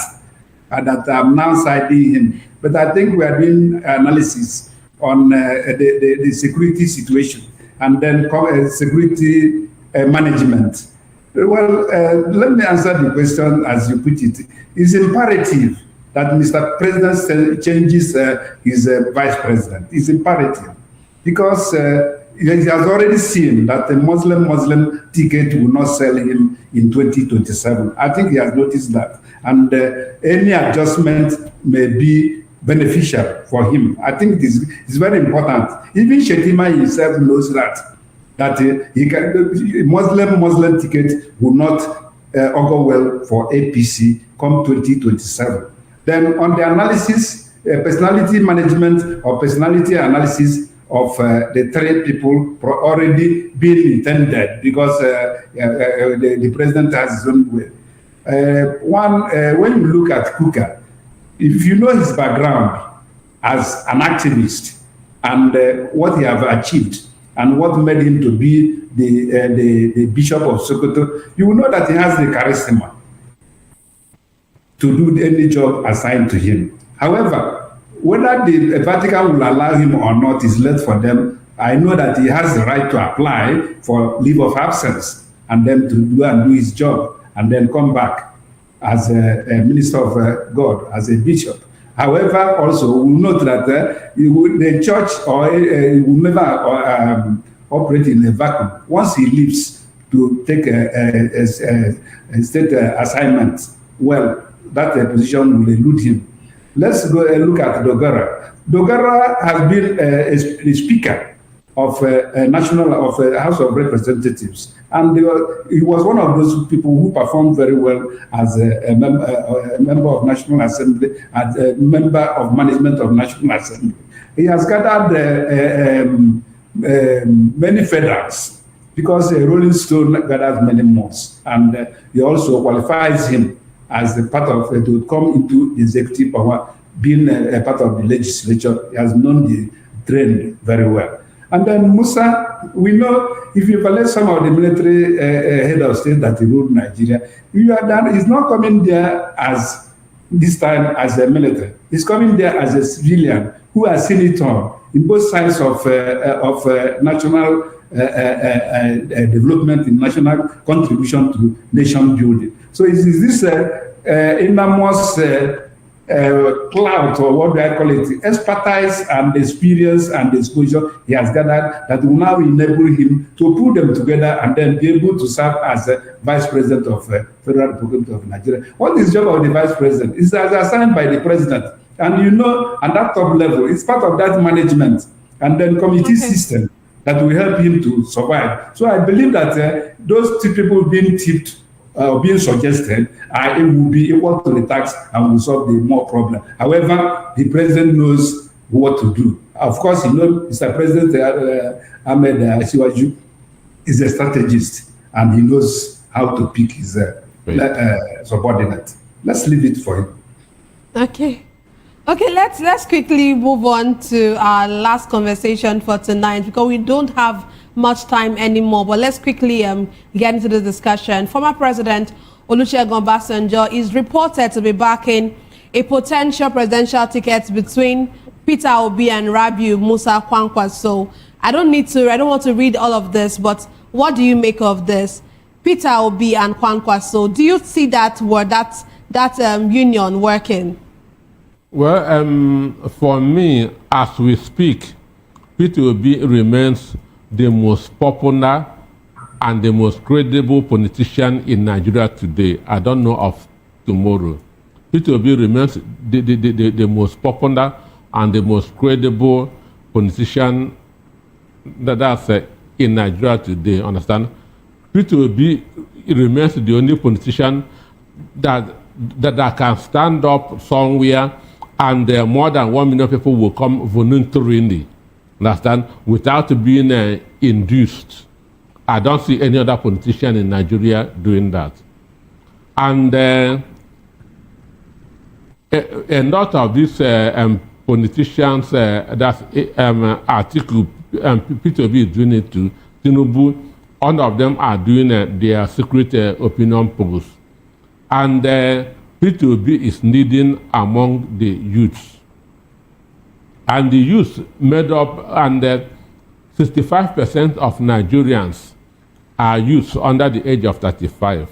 and that I'm now siding him. But I think we are doing analysis on the security situation and then security management. Well, let me answer the question as you put it. It's imperative that Mr. President changes his vice president. It's imperative because he has already seen that the Muslim ticket will not sell him in 2027. I think he has noticed that. And any adjustment may be beneficial for him. I think it's very important. Even Shetima himself knows that he can, Muslim ticket will not augur well for APC come 2027. Then on the analysis, personality management or personality analysis of the three people already been intended because the president has his own way. When you look at Kukah, if you know his background as an activist and what he have achieved and what made him to be the Bishop of Sokoto, you will know that he has the charisma to do any job assigned to him. However, whether the Vatican will allow him or not is left for them. I know that he has the right to apply for leave of absence and then to do his job and then come back as a minister of God, as a bishop. However, also, we note that the church will never operate in a vacuum. Once he leaves to take a state assignment, well, that position will elude him. Let's go and look at Dogara. Dogara has been a speaker of House of Representatives, and he was one of those people who performed very well as a member of National Assembly, as a member of management of National Assembly. He has gathered many feathers because a rolling stone gathers many moths, and he also qualifies him as a part of to come into executive power, being a part of the legislature. He has known the trend very well. And then Musa, we know if you collect some of the military head of state that ruled Nigeria, he's not coming there as this time as a military. He's coming there as a civilian who has seen it all in both sides of national development, in national contribution to nation building. So is this enormous clout, or what do I call it, expertise and experience and exposure he has gathered that will now enable him to put them together and then be able to serve as Vice President of Federal Republic of Nigeria. What is the job of the Vice President? It's assigned by the President. And you know, at that top level, it's part of that management and then committee system that will help him to survive. So I believe that those two people being tipped, being suggested, it will be equal to the tax and will solve the more problem. However, the president knows what to do. Of course, you know, Mr. President Ahmed Asiwaju is a strategist and he knows how to pick his subordinate. Let's leave it for him. Okay. Okay, let's quickly move on to our last conversation for tonight because we don't have much time anymore. But let's quickly get into the discussion. Former President Olusegun Obasanjo is reported to be backing a potential presidential ticket between Peter Obi and Rabiu Musa Kwankwaso. I don't want to read all of this, but what do you make of this? Peter Obi and Kwankwaso, do you see that union working? Well, for me, as we speak, Peter Obi remains the most popular and the most credible politician in Nigeria today. I don't know of tomorrow. Peter Obi remains the most popular and the most credible politician that's in Nigeria today, understand? Peter Obi remains the only politician that can stand up somewhere and more than 1 million people will come voluntarily, understand, without being induced. I don't see any other politician in Nigeria doing that. And a lot of these politicians, that article, Peter Obi is doing it to Tinubu, all of them are doing their secret opinion polls. And Peter Obi is leading among the youths. And the youth made up, and 65% of Nigerians are youths under the age of 35.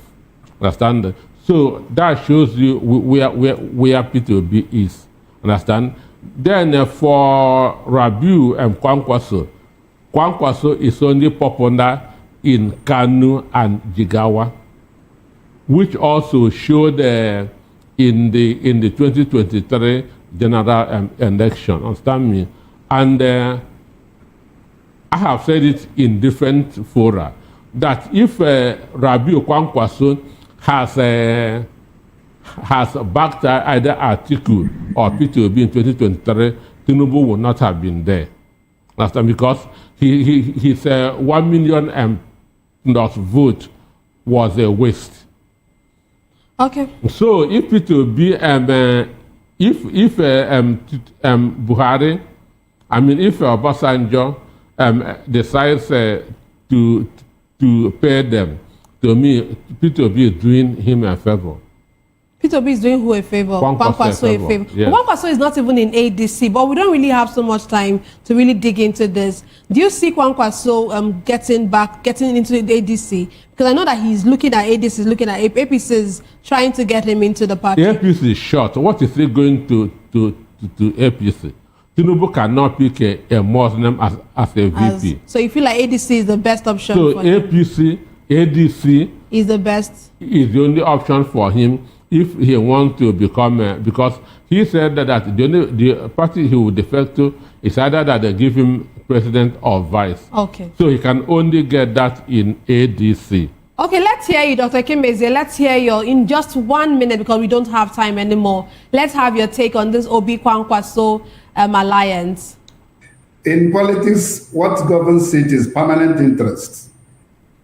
Understand? So that shows you where Peter Obi is. Understand? Then for Rabiu and Kwankwaso is only popular in Kanu and Jigawa, which also showed in the 2023 general election. Understand me? And I have said it in different fora that if Rabiu Kwankwaso has backed either Atiku or Peter Obi in 2023, Tinubu would not have been there. Understand? Because his 1 million plus vote was a waste. Okay. So if Peter Obi if Buhari, I mean if Obasanjo decides to pay them, to me, Peter Obi is doing him a favor. Peter Obi is doing who a favor? Kwankwaso a favor. Yes. Kwankwaso is not even in ADC, but we don't really have so much time to really dig into this. Do you see Kwankwaso getting into the ADC? Because I know that he's looking at ADC, he's looking at APC, is trying to get him into the party. APC is short. What is he going to APC? Tinubu cannot pick a Muslim as a VP. So you feel like ADC is the best option so for him? ADC is the best. Is the only option for him if he wants to become, because he said that the party he would defect to is either that they give him president or vice. Okay. So he can only get that in ADC. Okay, let's hear you, Dr. Kimeze. Let's hear your, in just 1 minute, because we don't have time anymore. Let's have your take on this Obi Kwankwaso alliance. In politics, what governs it is permanent interest.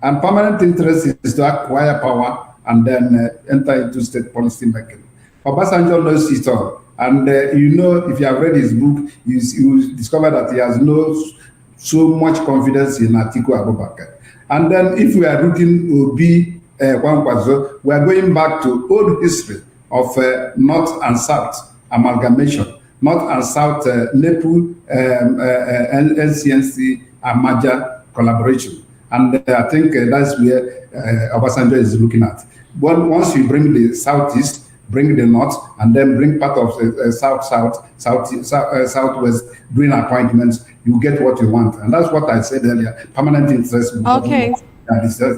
And permanent interest is to acquire power and then enter into state policy making. Obasanjo knows it all. And you know, if you have read his book, you discover that he has so much confidence in Atiku Abubakar. And then if we are looking Obi Kwankwaso, we are going back to old history of North and South amalgamation, North and South NEPU, NCNC, and Maja collaboration. And I think that's where Obasanjo is looking at. Once you bring the Southeast, bring the North, and then bring part of the Southwest, doing appointments, you get what you want. And that's what I said earlier, permanent interest. Okay.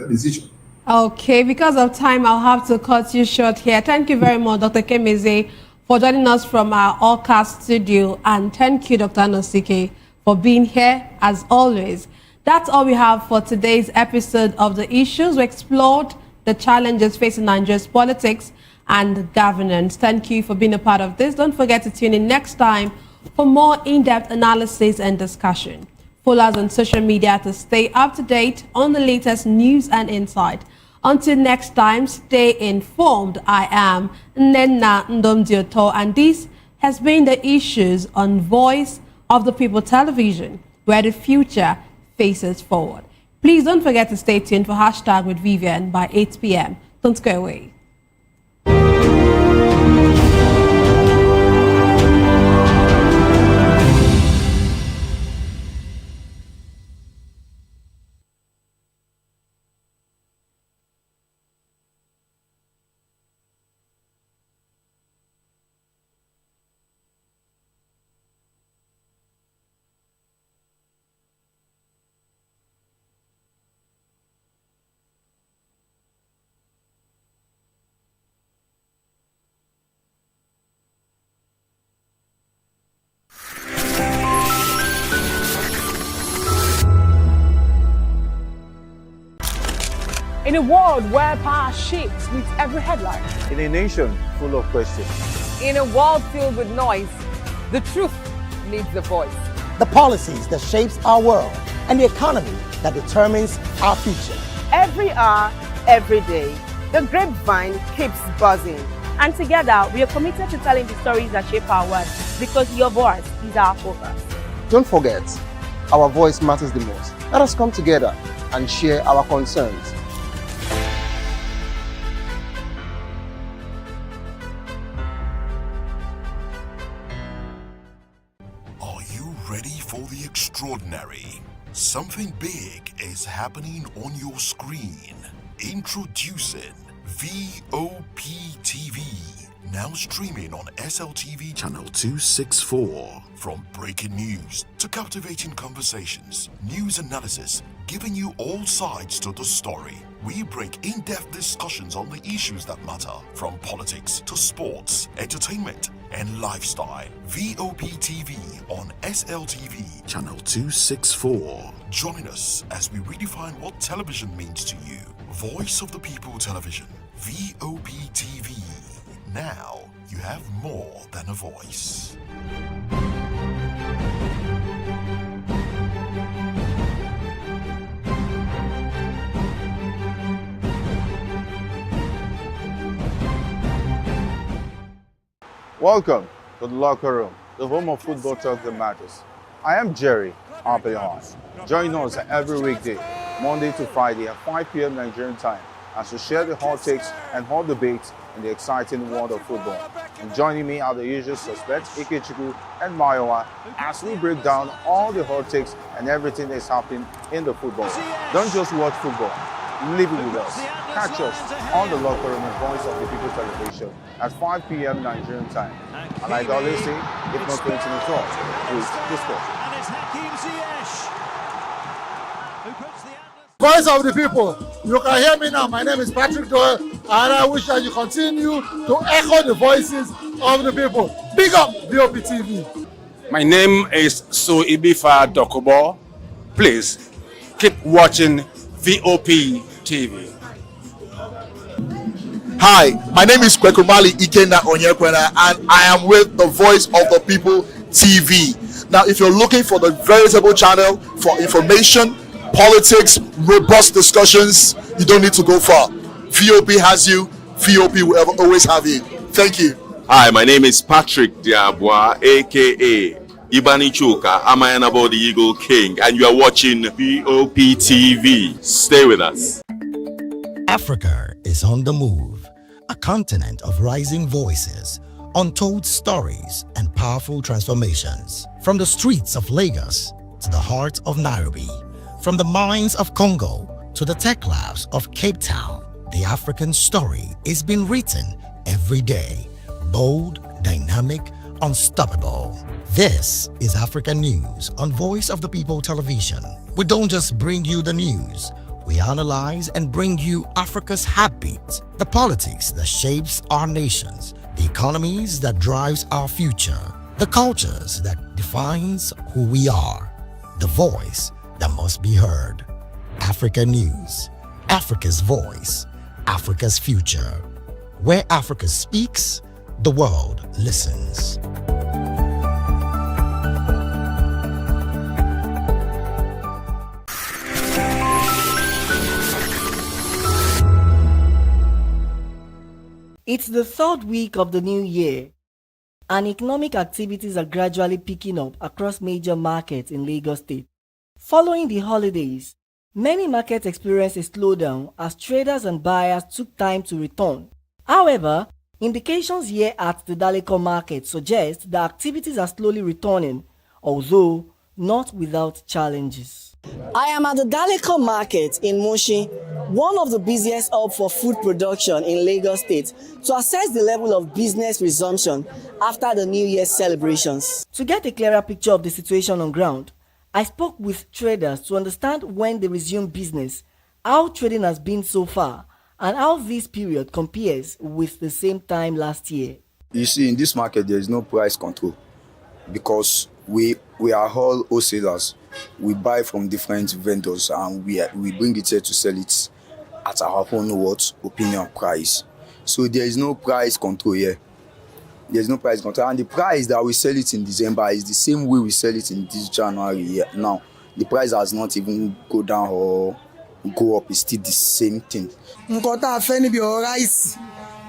Decision. Okay, because of time, I'll have to cut you short here. Thank you very much, Dr. Kimeze, for joining us from our all-cast studio. And thank you, Dr. Anosike, for being here, as always. That's all we have for today's episode of The Issues. We explored the challenges facing Nigeria's politics and governance. Thank you for being a part of this. Don't forget to tune in next time for more in-depth analysis and discussion. Follow us on social media to stay up to date on the latest news and insight. Until next time, stay informed. I am Nnenna Ndomdioto, and this has been the issues on Voice of the People television, where the future faces forward. Please don't forget to stay tuned for Hashtag with Vivian by 8 p.m. Don't go away. In a world where power shifts with every headline. In a nation full of questions. In a world filled with noise, the truth needs a voice. The policies that shapes our world and the economy that determines our future. Every hour, every day, the grapevine keeps buzzing. And together, we are committed to telling the stories that shape our world, because your voice is our focus. Don't forget, our voice matters the most. Let us come together and share our concerns. Ready for the extraordinary? Something big is happening on your screen. Introducing VOP TV. Now streaming on SLTV channel 264. From breaking news to captivating conversations, news analysis, giving you all sides to the story. We break in-depth discussions on the issues that matter, from politics to sports, entertainment, and lifestyle. VOP TV on SLTV channel 264. Join us as we redefine what television means to you. Voice of the People Television, VOP TV. Now you have more than a voice. Welcome to the locker room, the home of football talk that matters. I am Jerry Arpillon. Join us every weekday, Monday to Friday at 5 p.m. Nigerian time, as we share the hot takes and hot debates in the exciting world of football. And joining me are the usual suspects, Ikechukwu and Mayowa, as we break down all the hot takes and everything that's happening in the football. Don't just watch football, live it with us. Catch us on the locker room and Voice of the People television at 5 p.m. Nigerian time. And like I always say, if not 20 minutes off, please discuss. Voice of the People, you can hear me now. My name is Patrick Doyle, and I wish that you continue to echo the voices of the people. Big up VOP TV. My name is Suibifa Dokubo. Please keep watching VOP TV. Hi, my name is Kwekumali Ikenda Onyekwena, and I am with the Voice of the People TV. Now, if you're looking for the veritable channel for information, politics, robust discussions, you don't need to go far. VOP has you. VOP will always have you. Thank you. Hi, my name is Patrick Diabwa, aka Ibani Chuka, Amayanabo the Eagle King, and you are watching VOP TV. Stay with us. Africa is on the move, a continent of rising voices, untold stories, and powerful transformations. From the streets of Lagos to the heart of Nairobi, from the mines of Congo to the tech labs of Cape Town, the African story is being written every day. Bold, dynamic, unstoppable. This is African News on Voice of the People television. We don't just bring you the news. We analyze and bring you Africa's heartbeat, the politics that shapes our nations, the economies that drives our future, the cultures that defines who we are, the voice that must be heard. Africa News, Africa's voice, Africa's future. Where Africa speaks, the world listens. It's the third week of the new year, and economic activities are gradually picking up across major markets in Lagos State. Following the holidays, many markets experienced a slowdown as traders and buyers took time to return. However, indications here at the Daleko market suggest that activities are slowly returning, although not without challenges. I am at the Daleko market in Mushin, one of the busiest hubs for food production in Lagos State, to assess the level of business resumption after the New Year's celebrations. To get a clearer picture of the situation on ground, I spoke with traders to understand when they resume business, how trading has been so far, and how this period compares with the same time last year. You see, in this market, there is no price control because we are all wholesalers. We buy from different vendors and we bring it here to sell it at our own opinion price. So there is no price control here. There is no price control, and the price that we sell it in December is the same way we sell it in this January here. Now the price has not even go down or go up. It's still the same thing. Nǹkan tá a fẹ́ níbi ọ̀rọ̀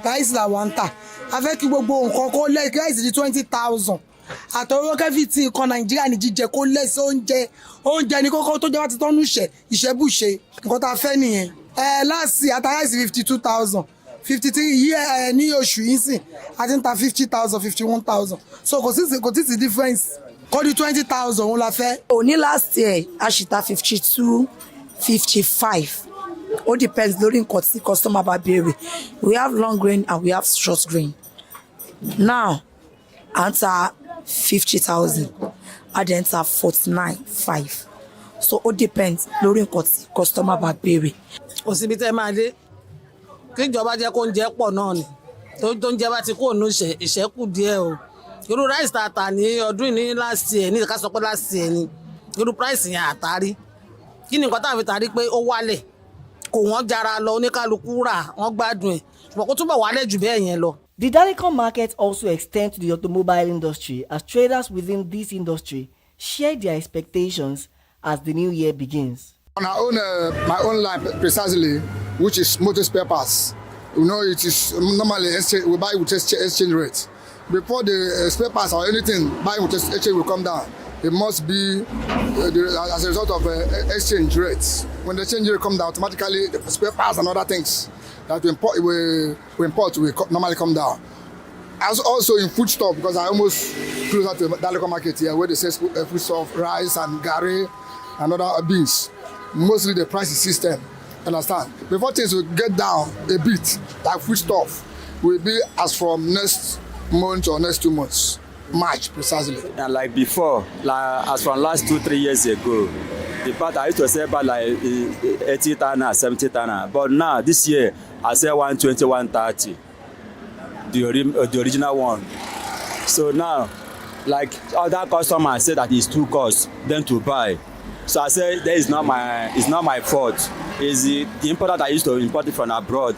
rice la wà ń tà. A fẹ́ kí gbogbo nǹkan kó lẹ́ rice di 20,000. Àtọwọ́ kẹ́fìtì kan Nàìjíríà ní jíjẹ kó lẹ́sẹ̀ oúnjẹ ní kókó tó jẹ́ wá ti tọ́nu ìṣẹ́bùṣe. Nǹkan tá a fẹ́ nìyẹn. Last year ata rice 52,000. 53 year ní oṣù yìí sìn a ti ń ta 50,000 51,000 so kò sí difference kó di 20,000 òun la fẹ́. Òní last year a ṣì ta 52 55 ó depends lórí nǹkan tí customer bá béèrè. We have long grain and we have short grain. Now à ń ta 50,000 a dẹ̀ ń ta 49,500 so ó depends lórí nǹkan tí customer bá béèrè. Òsibí tẹ́ máa dé kí ìjọba jẹ́ kó ń jẹ́ pọ̀ náà ni tó ń jẹ́ bá ti kó òun ìṣẹ́kù díẹ̀ o. Irú rice tata ní ọdún ní last year ní ká sọ pé last year ni irú price yẹn àtàrí kí ni nǹkan tá a fi tàrí pé ó wálẹ̀ kò wọ́n jara lọ oníkálukú rà wọ́n gbádùn ẹ̀ ṣùgbọ́n kó túbọ̀ wálẹ̀ jù bẹ́ẹ̀ yẹn lọ. The Daleko market also extends to the automobile industry as traders within this industry share their expectations as the new year begins. On our own, my own line precisely, which is motor spare parts. You know, it is normally we buy with exchange rate. Before the spare parts or anything, buying with exchange will come down. It must be as a result of exchange rates. When the exchange rate comes down, automatically the spare parts and other things that we import will normally come down. As also in foodstuff, because I almost closer to the Daleko market here, where they sell foodstuff, rice and gari and other beans. Mostly the pricing system, understand? Before things will get down a bit, like foodstuff, will be as from next month or next 2 months, March precisely. And like before, like as from last 2-3 years ago, the part I used to sell about like 80 tana, 70 tana, but now this year I sell 120, 130, the original one. So now, like other customers say that it's too cost them to buy. So I said it's not my fault. It's the importer that used to import it from abroad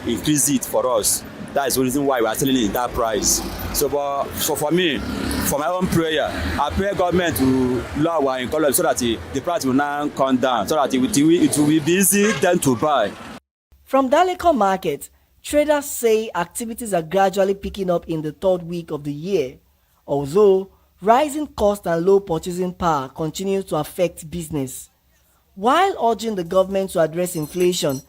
increase it for us. That is the reason why we are selling it at that price. So but for me, for my own prayer, I pray government to lower our income so that the price will now come down, so that it will be easy then to buy. From Daleko market, traders say activities are gradually picking up in the third week of the year, although rising cost and low purchasing power continue to affect business. While urging the government to address inflation,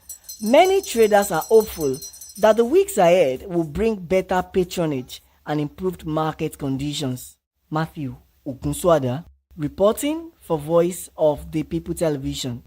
many traders are hopeful that the weeks ahead will bring better patronage and improved market conditions. Matthew Okunswada, reporting for Voice of the People Television.